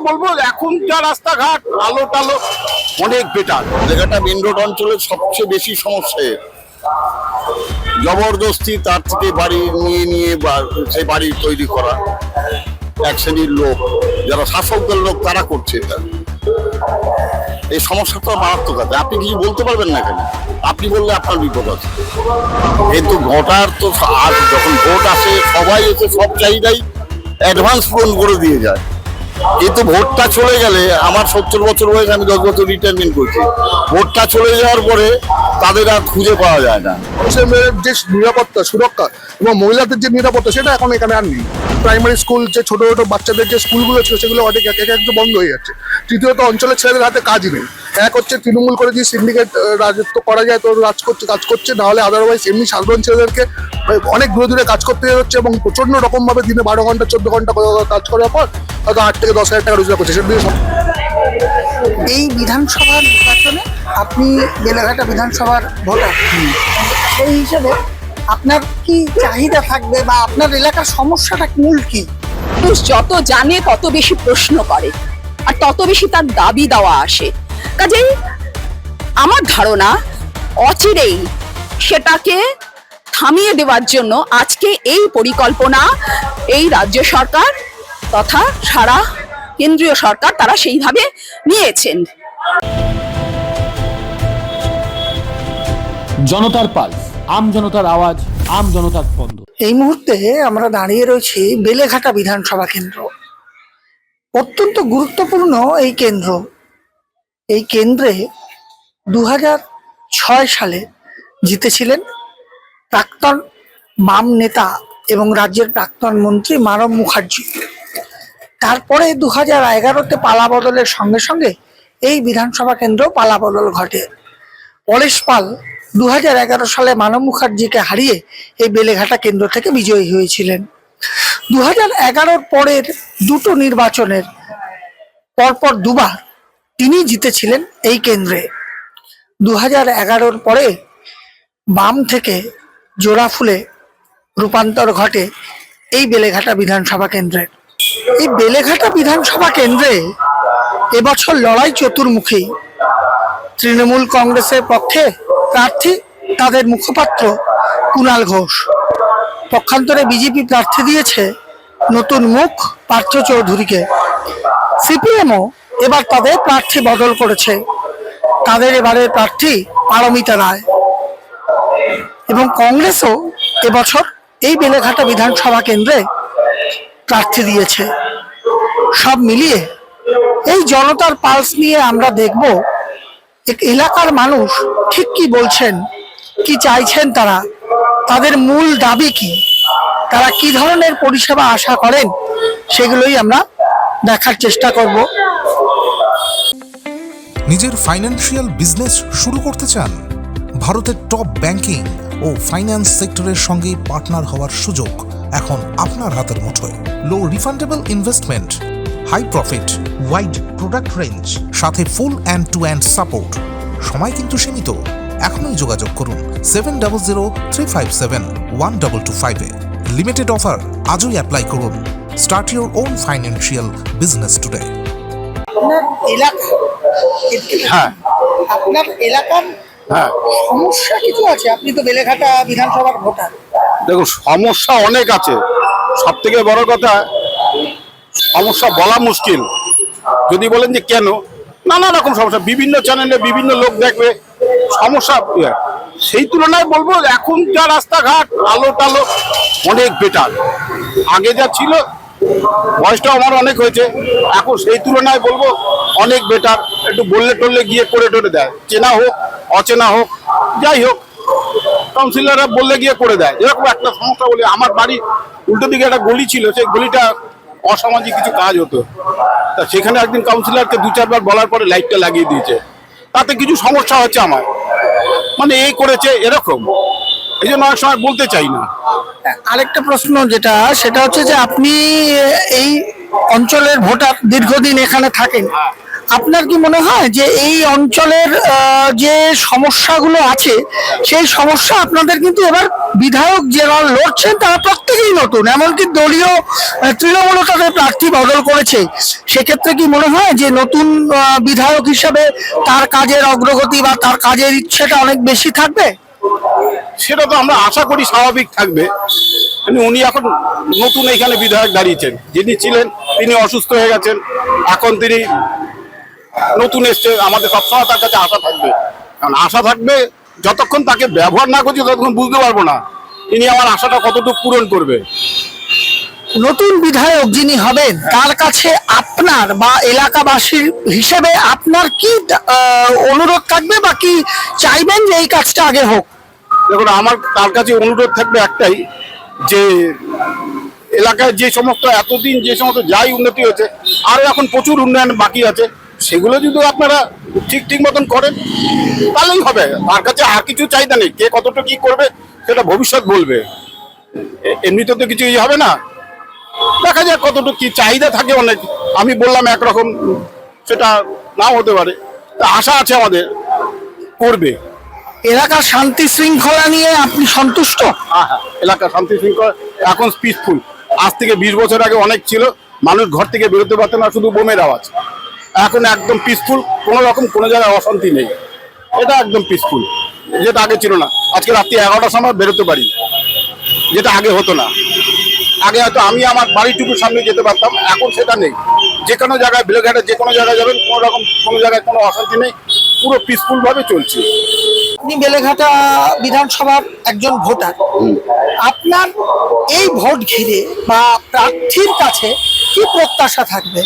বলবো এখন যা রাস্তাঘাট আলো টালো অনেক বেটার। জায়গাটা মেন রোড অঞ্চলের সবচেয়ে বেশি সমস্যা। জবরদস্তি তার থেকে বাড়ি নিয়ে সেই বাড়ি তৈরি করা এক শ্রেণীর লোক, যারা শাসক দলের লোক, তারা করছে এটা। এই সমস্যাটা মারাত্মক আছে। আপনি কিছু বলতে পারবেন না কেন? আপনি বললে আপনার বিপদ আছে। কিন্তু ভোটার তো আজ যখন ভোট আসে সবাই এসে সব চাহিদাই অ্যাডভান্স পূরণ করে দিয়ে যায়। কিন্তু ভোটটা চলে গেলে, আমার 70 বছর বয়স, আমি 10 বছর রিটায়ারমেন্ট করছি, ভোটটা চলে যাওয়ার পরে তাদের আর খুঁজে পাওয়া যায় না। যে নিরাপত্তা, সুরক্ষা এবং মহিলাদের যে নিরাপত্তা, সেটা এখন এখানে আর নেই। প্রাইমারি স্কুল, যে ছোট ছোট বাচ্চাদের যে স্কুলগুলো ছিল, সেগুলো অনেক একটু বন্ধ হয়ে যাচ্ছে। তৃতীয়ত, অঞ্চলের ছেলেদের হাতে কাজ নেই। এক হচ্ছে তৃণমূল করে যে সিন্ডিকেট রাজত্ব করা যায়, তো কাজ করছে, না হলে আদারওয়াইজ এমনি সাধারণ ছেলেদেরকে অনেক দূরে দূরে কাজ করতে হচ্ছে এবং প্রচন্ড রকম ভাবে দিনে 12 ঘন্টা 14 ঘন্টা কাজ করার পর হয়তো 8 থেকে 10 হাজার টাকা রোজগার করছে। এই বিধানসভা নির্বাচনে আপনি বেলেঘাটা বিধানসভার ভোটার, সেই হিসেবে আপনার কি চাহিদা থাকবে বা আপনার এলাকার সমস্যাটা মূল কি? মানুষ যত জানে তত বেশি প্রশ্ন করে আর তত বেশি তার দাবি দেওয়া আসে। কাজেই আমার ধারণা অচিরেই সেটাকে থামিয়ে দেওয়ার জন্য আজকে এই পরিকল্পনা এই রাজ্য সরকার তথা সারা কেন্দ্রীয় সরকার তারা সেইভাবে নিয়েছেন। জনতার পালস, আম জনতার আওয়াজ, আম জনতার স্পন্দ। এই মুহূর্তে আমরা দাঁড়িয়ে রয়েছি বেলেঘাটা বিধানসভা কেন্দ্র। অত্যন্ত গুরুত্বপূর্ণ এই কেন্দ্র। এই কেন্দ্রে 2006 সালে জিতেছিলেন প্রাক্তন বাম নেতা এবং রাজ্যের প্রাক্তন মন্ত্রী মানব মুখার্জি। তারপরে 2011-তে পালা বদলের সঙ্গে সঙ্গে এই বিধানসভা কেন্দ্র পালা বদল ঘটে। পরেশ পাল 2011 সালে মানব মুখার্জিকে হারিয়ে এই বেলেঘাটা কেন্দ্র থেকে বিজয়ী হয়েছিলেন। 2011-র পরের দুটো নির্বাচনের পরপর দুবার তিনি জিতেছিলেন এই কেন্দ্রে। 2011-র পরে বাম থেকে জোড়া ফুলে রূপান্তর ঘটে এই বেলেঘাটা বিধানসভা কেন্দ্রের। এই বেলেঘাটা বিধানসভা কেন্দ্রে এবছর লড়াই চতুর্মুখী। তৃণমূল কংগ্রেসের পক্ষে প্রার্থী তাদের মুখপাত্র কুণাল ঘোষ, পক্ষান্তরে বিজেপি প্রার্থী দিয়েছে নতুন মুখ পার্থ চৌধুরীকে। সিপিএমও এবার তাদের প্রার্থী বদল করেছে, তাদের এবারের প্রার্থী পারমিতা রায়। এবং কংগ্রেসও এবছর এই বেলেঘাটা বিধানসভা কেন্দ্রে প্রার্থী দিয়েছে। সব মিলিয়ে এই জনতার পালস নিয়ে আমরা দেখব এলাকার মানুষ ঠিক কি বলছেন, কি চাইছেন, তাদের মূল দাবি কি, তারা কি ধরনের পরিষেবা আশা করেন, সেগুলোই আমরা দেখার চেষ্টা করব। নিজের ফাইন্যান্সিয়াল বিজনেস শুরু করতে চান? ভারতের টপ ব্যাংকিং ও ফাইন্যান্স সেক্টরের সঙ্গে পার্টনার হওয়ার সুযোগ এখন আপনার হাতের মুঠোয়। Low refundable investment, high profit, wide product range, সাথে full end to end support. সময় কিন্তু সীমিত। এখনই যোগাযোগ করুন 7003571225-এ। লিমিটেড অফার, আজই অ্যাপ্লাই করুন। Start your own financial business today. আপনার এলাকা, হ্যাঁ আপনার এলাকার সমস্যা কিছু আছে? আপনি তো বেলেঘাটা বিধানসভার ভোটার। দেখুন, সমস্যা অনেক আছে। সব থেকে বড় কথা, সমস্যা বলা মুশকিল। যদি বলেন যে কেন, নানা রকম সমস্যা, বিভিন্ন চ্যানেলে বিভিন্ন লোক দেখবে সমস্যা। সেই তুলনায় বলবো এখন যা রাস্তাঘাট আলো টালো অনেক বেটার। আগে যা ছিল, বয়সটাও আমার অনেক হয়েছে, এখন সেই তুলনায় বলবো অনেক বেটার। একটু বললে টললে গিয়ে করে টোরে দেয়, চেনা হোক অচেনা হোক যাই হোক, কাউন্সিলররা বললে গিয়ে করে দেয়। এরকম একটা সমস্যা বলে, আমার বাড়ি উল্টো দিকে একটা গলি ছিল, সেই গলিটা অসামাজিক কিছু কাজ হতো, তা সেখানে একদিন কাউন্সিলরকে 2-4 বার বলার পরে লাইটটা লাগিয়ে দিয়েছে। তাতে কিছু সমস্যা হচ্ছে আমার, মানে এই করেছে এরকম, এই জন্য অনেক সময় বলতে চাই না। আরেকটা প্রশ্ন সেটা হচ্ছে যে আপনি এই অঞ্চলের ভোটার, দীর্ঘদিন এখানে থাকেন, আপনার কি মনে হয় যে এই অঞ্চলের যে সমস্যাগুলো আছে সেই সমস্যা আপনাদের কিন্তু এবার বিধায়ক যারা লড়ছেন তারা প্রত্যেকেই নতুন, এমনকি দলীয় তৃণমূলও তাদের প্রার্থী বদল করেছে, সেক্ষেত্রে কি মনে হয় যে নতুন বিধায়ক হিসাবে তার কাজের অগ্রগতি বা তার কাজের ইচ্ছেটা অনেক বেশি থাকবে? সেটা তো আমরা আশা করি স্বাভাবিক থাকবে। কিন্তু উনি এখন নতুন এখানে বিধায়ক দাঁড়িয়েছেন, যিনি ছিলেন তিনি অসুস্থ হয়ে গেছেন, এখন তিনি নতুন এসছে, আমাদের সবসময় তার কাছে আশা থাকবে। কারণ আশা থাকবে, যতক্ষণ তাকে ব্যবহার না করছি ততক্ষণ বুঝতে পারবো না ইনি আমার আশাটা কতটুকু পূরণ করবে। নতুন বিধায়ক যিনি হবেন তার কাছে আপনার বা এলাকাবাসীর হিসেবে আপনার কি অনুরোধ থাকবে বা কি চাইবেন যে এই কাজটা আগে হোক? দেখুন, আমার তার কাছে অনুরোধ থাকবে একটাই, যে এলাকায় যে সমস্ত এতদিন যে সমস্ত যাই উন্নতি হয়েছে, আরো এখন প্রচুর উন্নয়ন বাকি আছে, সেগুলো যদি আপনারা ঠিক মতন করেন তাহলেই হবে। তার কাছে আর কিছু চাহিদা নেই, কে কতটা কি করবে সেটা ভবিষ্যৎ বলবে, এমনিতে তো কিছুই হবে না। দেখা যাক কতটুকু কি চাহিদা থাকে, অনেক আমি বললাম একরকম, সেটা নাও হতে পারে, তা আশা আছে আমাদের করবে। এলাকার শান্তি শৃঙ্খলা নিয়ে আপনি সন্তুষ্ট? হ্যাঁ, এলাকা শান্তি শৃঙ্খলা এখন পিসফুল। আজ থেকে 20 বছর আগে অনেক ছিল, মানুষ ঘর থেকে বেরোতে পারতো না, শুধু বোমের আওয়াজ। এখন একদম পিসফুল, কোনো রকম কোনো জায়গায় অশান্তি নেই, এটা একদম পিসফুল, যেটা আগে ছিল না। আজকে রাত্রি 11টার সময় বেরোতে পারি, যেটা আগে হতো না। আগে হয়তো আমি আমার বাড়িটুকুর সামনে যেতে পারতাম, এখন সেটা নেই। যে কোনো জায়গায়, বেলেঘাটে যে কোনো জায়গায় যাবেন, কোনো রকম কোনো জায়গায় কোনো অশান্তি নেই, পুরো পিসফুল ভাবে চলছে। আপনি বেলেঘাটা বিধানসভার একজন ভোটার, আপনার এই ভোট ঘিরে বা প্রার্থীর কাছে কি প্রত্যাশা থাকবে?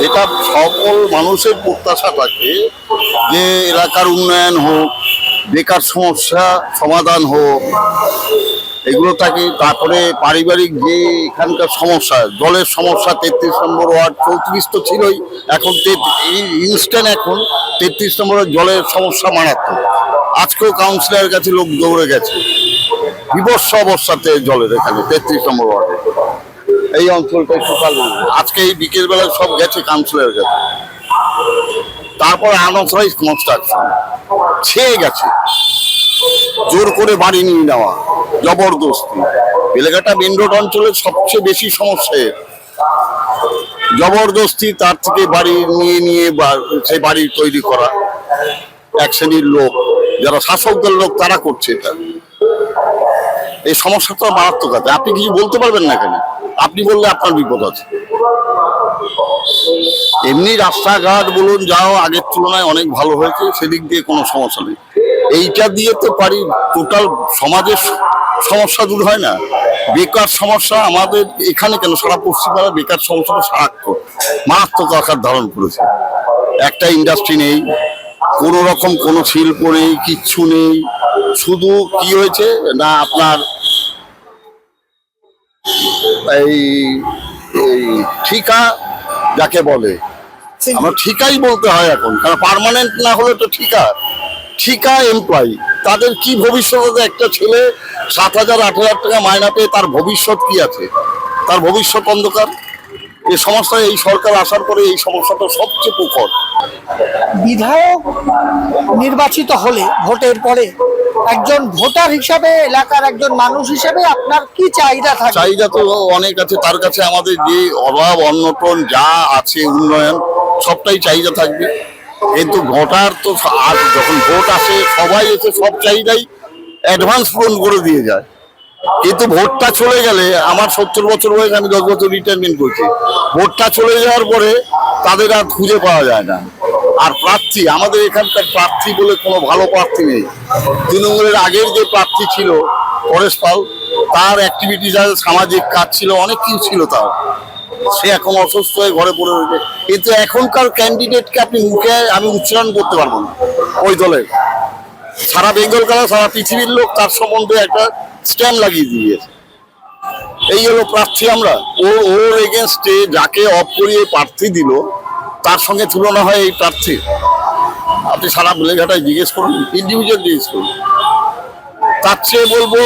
এটা সকল মানুষের প্রত্যাশা থাকে যে এলাকার উন্নয়ন হোক, বেকার সমস্যা সমাধান হোক, এগুলো থাকে। তারপরে পারিবারিক যে এখানকার সমস্যা, জলের সমস্যা, 33 নম্বর ওয়ার্ড, 34 তো ছিলই, এখন ইনস্ট্যান্ট এখন 33 নম্বরের জলের সমস্যা মারাত্মক। আজকেও কাউন্সিলরের কাছে লোক দৌড়ে গেছে, বিভৎস অবস্থাতে জলের এখানে 33 নম্বর ওয়ার্ডে। এই অঞ্চলটা একটু কালো, আজকে এই বিকেল বেলায় সব গেছে কাউন্সিলরের কাছে। তারপরে আনঅথরাইজ কনস্ট্রাকশন ছেয়ে গেছে, জোর করে বাড়ি নিয়ে নেওয়া, জবরদস্তি। বেলেঘাটা মেন রোড অঞ্চলের সবচেয়ে বেশি সমস্যা জবরদস্তি, তার থেকে বাড়ি নিয়ে সেই বাড়ি তৈরি করা। এক শ্রেণীর লোক, যারা শাসক দলের লোক, তারা করছে এটা। এই সমস্যাটা মারাত্মক আছে। আপনি কিছু বলতে পারবেন না কেন? আপনি বললে আপনার বিপদ আছে। এমনি রাস্তাঘাট বলুন যাও আগের তুলনায় অনেক ভালো হয়েছে, সেদিক দিয়ে কোনো সমস্যা নেই। এইটা দিয়ে তো পারি টোটাল সমাজের সমস্যা দূর হয় না। বেকার সমস্যা আমাদের এখানে কেন, সারা পশ্চিমবাংলা বেকার সমস্যাটা সারাক্ষণ মারাত্মক আকার ধারণ করেছে। একটা ইন্ডাস্ট্রি নেই, কোনো রকম কোনো শিল্প নেই, কিচ্ছু নেই। শুধু কি হয়েছে না, আপনার এই ঠিকা যাকে বলে, আমরা ঠিকাই বলতে হয় এখন, কারণ পার্মানেন্ট না হলে তো ঠিকা এমপ্লয়ি, তাদের কি ভবিষ্যৎ আছে? একটা ছেলে 7,000 8,000 টাকা মাইনা পেয়ে তার ভবিষ্যৎ কি আছে? তার ভবিষ্যৎ অন্ধকার। এই সমস্যা, এই সরকার আসার পরে এই সমস্যাটা সবচেয়ে প্রকট। বিধায়ক নির্বাচিত হলে ভোটের পরে একজন ভোটার হিসাবে, এলাকার একজন মানুষ হিসাবে আপনার কি চাহিদা থাকে? চাহিদা তো অনেক আছে, তার কাছে আমাদের যে অভাব অনটন যা আছে, উন্নয়ন সবটাই চাহিদা থাকবে। কিন্তু ভোটার তো আর যখন ভোট আসে সবাই এসে সব চাহিদাই অ্যাডভান্স পূরণ করে দিয়ে যায়। কিন্তু ভোটটা চলে গেলে, আমার 70 বছর বয়স, আমি 10 বছর রিটায়ারমেন্ট করছি, ভোটটা চলে যাওয়ার পরে তাদের আর খুঁজে পাওয়া যায় না। আর প্রার্থী, আমাদের এখানকার প্রার্থী বলে কোনো ভালো প্রার্থী নেই। তৃণমূলের আগের যে প্রার্থী ছিল পরেশ পাল, তার অ্যাক্টিভিটিস আছে, সামাজিক কাজ ছিল, অনেক কিছু ছিল তার। সে এখন অসুস্থ হয়ে ঘরে পড়ে রয়েছে। কিন্তু এখনকার ক্যান্ডিডেটকে আপনি মুখে আমি উচ্চারণ করতে পারবো না। ওই দলে সারা বেঙ্গল কালা, সারা পৃথিবীর লোক তার সম্বন্ধে একটা স্ট্যাম্প লাগিয়ে দিয়েছে। এই হলো প্রার্থী। আমরা ওর এগেনস্টে যাকে অফ করিয়ে প্রার্থী দিল, তার সঙ্গে তুলনা হয় এই প্রার্থী। আপনি সারা বেলেঘাটায় জিজ্ঞেস করুন, ইন্ডিভিজুয়াল জিজ্ঞেস করুন। তার চেয়ে বলবো,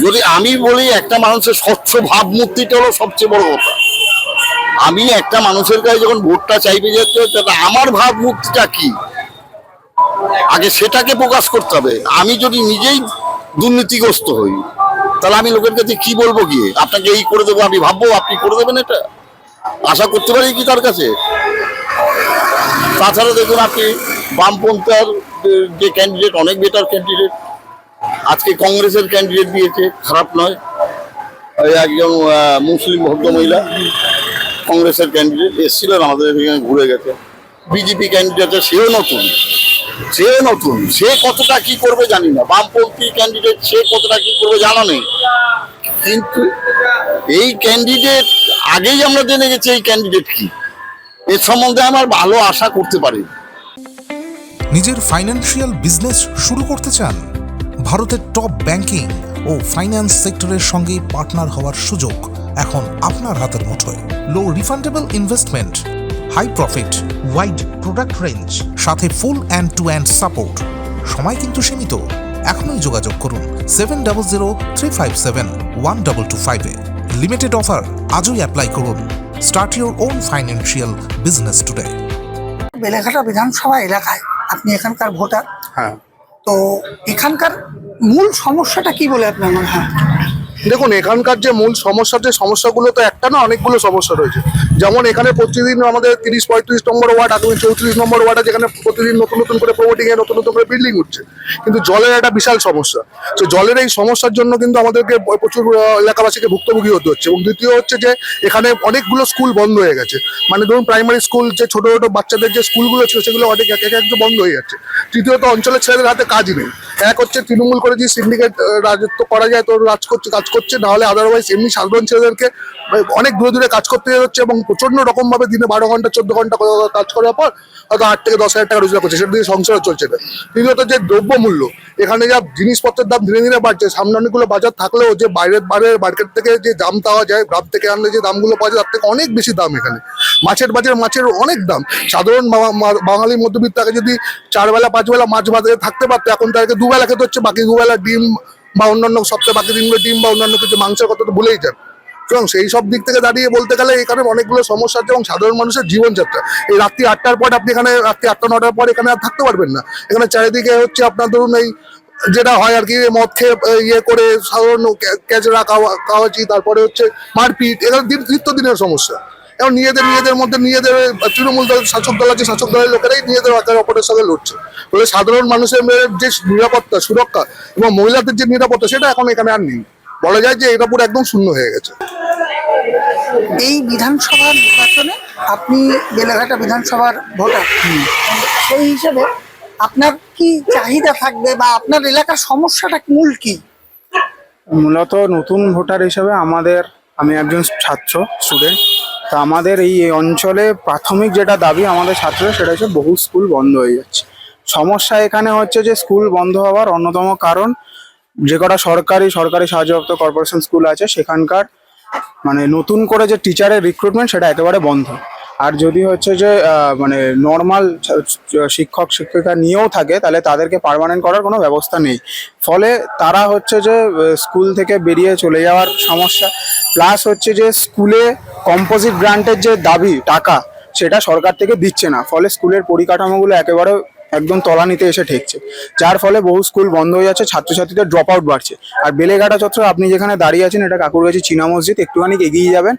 যদি আমি বলি, একটা মানুষের স্বচ্ছ ভাবমূর্তিটা হলো সবচেয়ে বড় কথা। আমি একটা মানুষের কাছে যখন ভোটটা চাইবে যেতে তাহলে আমার ভাবমূর্তিটা কি আগে সেটাকে প্রকাশ করতে হবে। আমি যদি নিজেই দুর্নীতিগ্রস্ত হই তাহলে আমি লোকের কাছে কি বলবো গিয়ে আপনাকে এই করে দেবো, আমি ভাববো আপনি করে দেবেন, এটা আশা করতে পারি কি তার কাছে? তাছাড়া দেখুন আপনি বামপন্থার যে ক্যান্ডিডেট অনেক বেটার ক্যান্ডিডেট, আজকে কংগ্রেসের ক্যান্ডিডেট দিয়েছে, খারাপ নয়। ওই একজন মুসলিম ভদ্রমহিলা কংগ্রেসের ক্যান্ডিডেট এসেছিলেন, আমাদের এখানে ঘুরে গেছে। বিজেপি ক্যান্ডিডেট সেও নতুন, সে কতটা কি করবে জানি না। বামপন্থী ক্যান্ডিডেট সে কতটা কি করবে জানা নেই, কিন্তু এই ক্যান্ডিডেট আগেই আমরা জেনে গেছি এই ক্যান্ডিডেট কি, এর সম্বন্ধে আমার ভালো আশা করতে পারি। নিজের ফাইন্যান্সিয়াল বিজনেস শুরু করতে চান? ভারতের টপ ব্যাংকিং ও ফাইন্যান্স সেক্টরের সঙ্গে পার্টনার হওয়ার সুযোগ এখন আপনার হাতের মুঠোয়। Low refundable investment, high profit, wide product range, সাথে full end to end support. সময় কিন্তু সীমিত, এখনই যোগাযোগ করুন 7003571225 এ। লিমিটেড অফার, আজই অ্যাপ্লাই করুন। Start your own financial business today. Beleghata বিধানসভা এলাকায় আপনি এখানকার ভোটার, হ্যাঁ, তো এখানকার মূল সমস্যাটা কি বলে আপনার মনে হয়? দেখুন এখানকার যে মূল সমস্যা, যে সমস্যাগুলো তো একটা না, অনেকগুলো সমস্যা রয়েছে। যেমন এখানে প্রতিদিন আমাদের 30-35 নম্বর ওয়ার্ড, আগামী 34 নম্বর ওয়ার্ডে যেখানে প্রতিদিন নতুন নতুন করে প্রমোটিং এ নতুন নতুন করে বিল্ডিং উঠছে, কিন্তু জলের একটা বিশাল সমস্যা। তো জলের এই সমস্যার জন্য কিন্তু আমাদেরকে প্রচুর এলাকাবাসীকে ভুক্তভোগী হতে হচ্ছে। এবং দ্বিতীয় হচ্ছে যে এখানে অনেকগুলো স্কুল বন্ধ হয়ে গেছে। মানে ধরুন প্রাইমারি স্কুল, যে ছোট ছোট বাচ্চাদের যে স্কুলগুলো ছিল সেগুলো অনেক এক একটু বন্ধ হয়ে যাচ্ছে। তৃতীয়ত অঞ্চলের ছেলেদের হাতে কাজ নেই। এক হচ্ছে তৃণমূল করে যে সিন্ডিকেট রাজত্ব করা যায় তো কাজ করছে, নাহলে আদারওয়াইজ এমনি সাধারণ ছেলেদেরকে অনেক দূরে দূরে কাজ করতে হচ্ছে এবং প্রচন্ড রকম ভাবে দিনে 12 ঘন্টা 14 ঘন্টা কাজ করার পর হয়তো 8 থেকে 10 হাজার টাকা রোজগার করছে, সেটা দিয়ে সংসার চলছে না। তৃতীয়ত যে দ্রব্যমূল্য, এখানে যা জিনিসপত্রের দাম ধীরে ধীরে বাড়ছে, সামনে অনেকগুলো বাজার থাকলেও যে বাইরের মার্কেট থেকে যে দাম পাওয়া যায়, গ্রাম থেকে আনলে যে দামগুলো পাওয়া যায় তার থেকে অনেক বেশি দাম এখানে। মাছের অনেক দাম। সাধারণ বাঙালি মধ্যবিত্তকে যদি 4 বেলা 5 বেলা মাছ ভাতে থাকতে পারতো, এখন তাদেরকে 2 বেলা খেতে হচ্ছে, বাকি 2 বেলা ডিম বা অন্যান্য সপ্তাহে বাকি দিনগুলো ডিম বা অন্যান্য কিছু মাংসের কথা তো ভুলেই যান। সুতরাং সেই সব দিক থেকে দাঁড়িয়ে বলতে গেলে এখানে অনেকগুলো সমস্যা আছে এবং সাধারণ মানুষের জীবনযাত্রা, এই রাত্রি 8টার পর আপনি এখানে রাত্রি 8টা-9টার পর এখানে আর থাকতে পারবেন না। এখানে চারিদিকে হচ্ছে আপনার ধরুন এই যেটা হয় আর কি, মদ খেয়ে ইয়ে করে সাধারণ ক্যাচরা কাওয়াচি, তারপরে হচ্ছে মারপিট, এখানে নিত্যদিনের সমস্যা। এবং নিজেদের মধ্যে তৃণমূল দল শাসক দল আছে, শাসক দলের লোকেরাই নিজেদের একে অপরের সঙ্গে লড়ছে। ফলে সাধারণ মানুষের যে নিরাপত্তা, সুরক্ষা এবং মহিলাদের যে নিরাপত্তা, সেটা এখন এখানে আর নেই। বলা যায় যে এটা পুরো একদম শূন্য হয়ে গেছে। এই বিধানসভা নির্বাচনে আপনি বেলেঘাটা বিধানসভার ভোটার, সেই হিসেবে আপনার কি চাহিদা থাকবে বা আপনার এলাকার সমস্যাটা মূল কি? মূলত নতুন ভোটার হিসেবে আমি একজন স্টুডেন্ট। তা আমাদের এই অঞ্চলে প্রাথমিক যেটা দাবি আমাদের ছাত্রদের, সেটা হচ্ছে বহু স্কুল বন্ধ হয়ে যাচ্ছে। সমস্যা এখানে হচ্ছে যে স্কুল বন্ধ হওয়ার অন্যতম কারণ, যে কটা সরকারি সাহায্যপ্রাপ্ত কর্পোরেশন স্কুল আছে সেখানকার মানে নতুন করে যে টিচারের রিক্রুটমেন্ট সেটা একেবারে বন্ধ। আর যদি হচ্ছে যে মানে নর্মাল শিক্ষক শিক্ষিকা নিয়েও থাকে, তাহলে তাদেরকে পার্মানেন্ট করার কোনো ব্যবস্থা নেই। ফলে তারা হচ্ছে যে স্কুল থেকে বেরিয়ে চলে যাওয়ার সমস্যা, প্লাস হচ্ছে যে স্কুলে কম্পোজিট গ্রান্টের যে দাবি টাকা, সেটা সরকার থেকে দিচ্ছে না। ফলে স্কুলের পরিকাঠামোগুলো একেবারে একদম তলানিতে এসে ঠেকছে, যার ফলে বহু স্কুল বন্ধ হয়ে যাচ্ছে, ছাত্রছাত্রীদের ড্রপ আউট বাড়ছে। আর বেলেঘাটা চত্বর আপনি যেখানে দাঁড়িয়ে আছেন, এটা কাকুরগাছি চীনা মসজিদ, একটুখানি এগিয়ে যাবেন,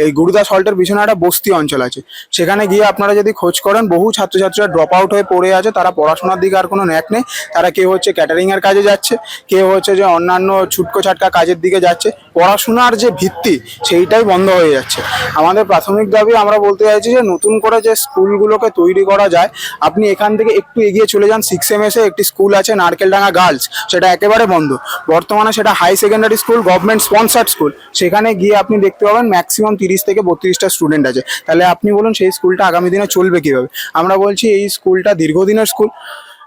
এই গুরুদাস হল্টের পিছনে একটা বস্তি অঞ্চল আছে, সেখানে গিয়ে আপনারা যদি খোঁজ করেন, বহু ছাত্রছাত্রীরা ড্রপ আউট হয়ে পড়ে আছে। তারা পড়াশোনার দিকে আর কোনো ন্যাক নেই। তারা কেউ হচ্ছে ক্যাটারিং এর কাজে যাচ্ছে, কেউ হচ্ছে যে অন্যান্য ছুটকো ছাটকা কাজের দিকে যাচ্ছে। পড়াশোনার যে ভিত্তি সেইটাই বন্ধ হয়ে যাচ্ছে। আমাদের প্রাথমিক দাবি, আমরা বলতে চাইছি যে নতুন করে যে স্কুলগুলোকে তৈরি করা যায়, আপনি এখান থেকে একটু এগিয়ে চলে যান, 6MS এ একটি স্কুল আছে নারকেলডাঙ্গা গার্লস, সেটা একেবারে বন্ধ। বর্তমানে সেটা high secondary school, government sponsored school. সেখানে গিয়ে আপনি দেখতে পাবেন ম্যাক্সিমাম 30 থেকে 32টা স্টুডেন্ট আছে। তাহলে আপনি বলুন সেই স্কুলটা আগামী দিনে চলবে কিভাবে? আমরা বলছি এই স্কুলটা দীর্ঘদিনের স্কুল,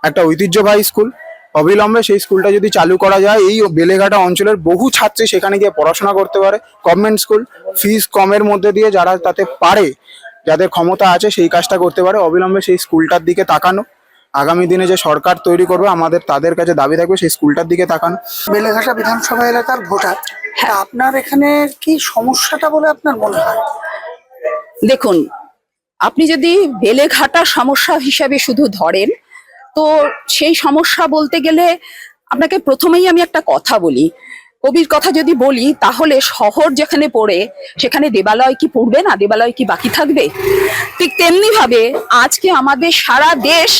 একটা ঐতিহ্যবাহী স্কুল। অবিলম্বে সেই স্কুলটা যদি চালু করা যায়, এই বেলেঘাটা অঞ্চলের বহু ছাত্রী সেখানে গিয়ে পড়াশোনা করতে পারে। গভর্নমেন্ট স্কুল, ফিস কমের মধ্যে দিয়ে যারা তাতে পারে, যাদের ক্ষমতা আছে, সেই কাজটা করতে পারে। অবিলম্বে সেই স্কুলটার দিকে তাকানো। আগামী দিনে যে সরকার তৈরি করবে, আমাদের তাদের কাছে দাবি থাকবে সেই স্কুলটার দিকে তাকানো। বেলেঘাটা বিধানসভা এলাকার ভোটার, হ্যাঁ, আপনার এখানে কি সমস্যাটা বলে আপনার মনে হয়? দেখুন, আপনি যদি বেলেঘাটা সমস্যা হিসাবে শুধু ধরেন, তো সেই সমস্যা বলতে গেলে আপনাকে প্রথমেই আমি একটা কথা বলি। কবির কথা যদি বলি, তাহলে শহর যেখানে পড়ে সেখানে দেবালয় কি পড়বে না? দেবালয় কি বাকি থাকবে? ঠিক তেমনি ভাবে আজকে আমাদের সারা দেশ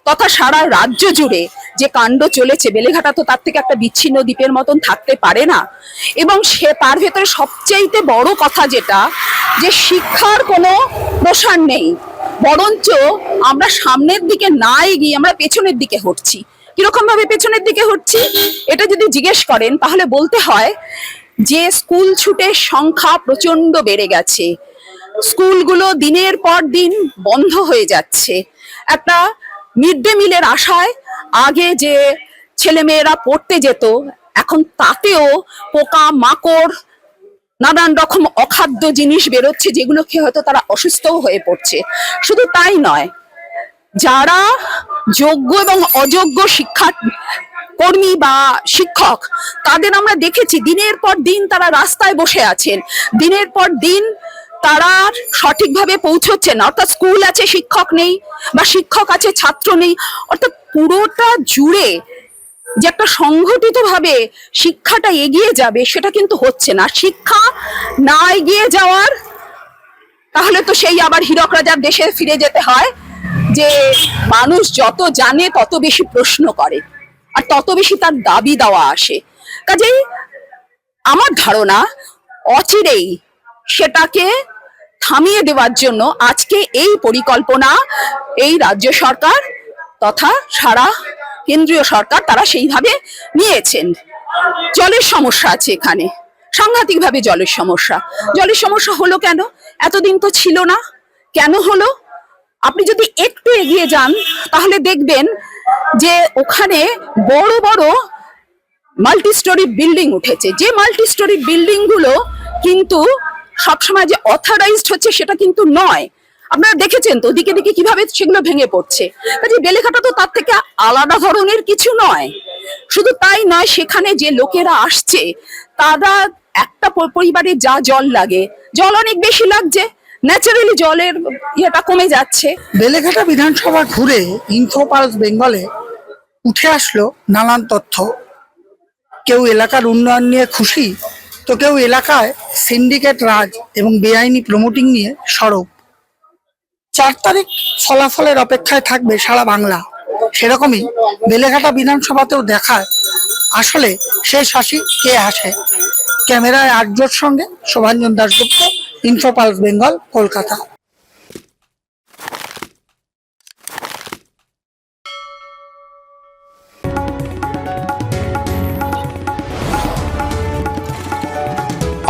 তথা সারা রাজ্য জুড়ে যে কাণ্ড চলেছে, বেলেঘাটা তো তার থেকে একটা বিচ্ছিন্ন দ্বীপের মতন থাকতে পারে না। এবং সে তার ভেতরে সবচেয়ে বড় কথা যেটা, যে শিক্ষার কোনো প্রসার নেই, বরঞ্চ আমরা সামনের দিকে না এগিয়ে আমরা পেছনের দিকে হটছি। কিরকম ভাবে পেছনের দিকে হটছি এটা যদি জিজ্ঞেস করেন, তাহলে বলতে হয় যে স্কুল ছুটের সংখ্যা প্রচন্ড বেড়ে গেছে। স্কুলগুলো দিনের পর দিন বন্ধ হয়ে যাচ্ছে। একটা মিড ডে মিলের আশায় আগে যে ছেলেমেয়েরা পড়তে যেত, এখন তাতেও পোকা মাকড় নানান রকম অখাদ্য জিনিস বেরোচ্ছে, যেগুলো খেয়ে হয়তো তারা অসুস্থও হয়ে পড়ছে। শুধু তাই নয়, যারা যোগ্য এবং অযোগ্য শিক্ষা কর্মী বা শিক্ষক, তাদের আমরা দেখেছি দিনের পর দিন তারা রাস্তায় বসে আছেন, দিনের পর দিন তারা সঠিকভাবে পৌঁছচ্ছে না। অর্থাৎ স্কুল আছে, শিক্ষক নেই, বা শিক্ষক আছে, ছাত্র নেই। অর্থাৎ পুরোটা জুড়ে যে একটা সংগঠিত ভাবে শিক্ষাটা এগিয়ে যাবে, সেটা কিন্তু হচ্ছে না। শিক্ষা না এগিয়ে যাওয়ার, তাহলে তো সেই আবার হীরক রাজার দেশে ফিরে যেতে হয়, যে মানুষ যত জানে তত বেশি প্রশ্ন করে আর তত বেশি তার দাবি দেওয়া আসে। কাজেই আমার ধারণা অচিরেই সেটাকে থামিয়ে দেওয়ার জন্য আজকে এই পরিকল্পনা এই রাজ্য সরকার তথা সারা কেন্দ্রীয় সরকার তারা সেইভাবে নিয়েছেন। জলের সমস্যা আছে এখানে, সাংঘাতিকভাবে জলের সমস্যা। জলের সমস্যা হলো কেন? এতদিন তো ছিল না। কেন হলো? আপনি যদি একটু এগিয়ে যান তাহলে দেখবেন যে ওখানে বড় বড় মাল্টি স্টোরি বিল্ডিং উঠেছে। যে মাল্টি স্টোরি বিল্ডিং গুলো কিন্তু সবসময় যে অথরাইজড হচ্ছে সেটা কিন্তু নয়। আপনারা দেখেছেন তো দিকে দিকে কিভাবে সেগুলো ভেঙে পড়ছে। কাজে বেলেঘাটা তো তার থেকে আলাদা ধরনের কিছু নয়। শুধু তাই নয়, সেখানে যে লোকেরা আসছে তারা একটা পরিবারে যা জল লাগে, জল অনেক বেশি লাগছে, ন্যাচারালি জলের ইয়েটা কমে যাচ্ছে। বেলেঘাটা বিধানসভা ঘুরে ইনফোপালস বেঙ্গলে উঠে আসলো নানান তথ্য। কেউ এলাকার উন্নয়ন নিয়ে খুশি, তো কেউ এলাকায় সিন্ডিকেট রাজ এবং বেআইনি প্রমোটিং নিয়ে সরব। 4 তারিখ ফলাফলের অপেক্ষায় থাকবে সারা বাংলা। সেরকমই বেলেঘাটা বিধানসভাতেও দেখায় আসলে শেষ হাসি কে হাসে। ক্যামেরায় আর্যর সঙ্গে শোভাঞ্জন দাশগুপ্ত, ইনফোপালস বেঙ্গল, কলকাতা।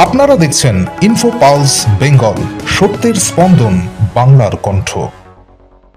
আপনারা দেখছেন ইনফো পালস বেঙ্গল, সত্যের স্পন্দন, বাংলার কণ্ঠ।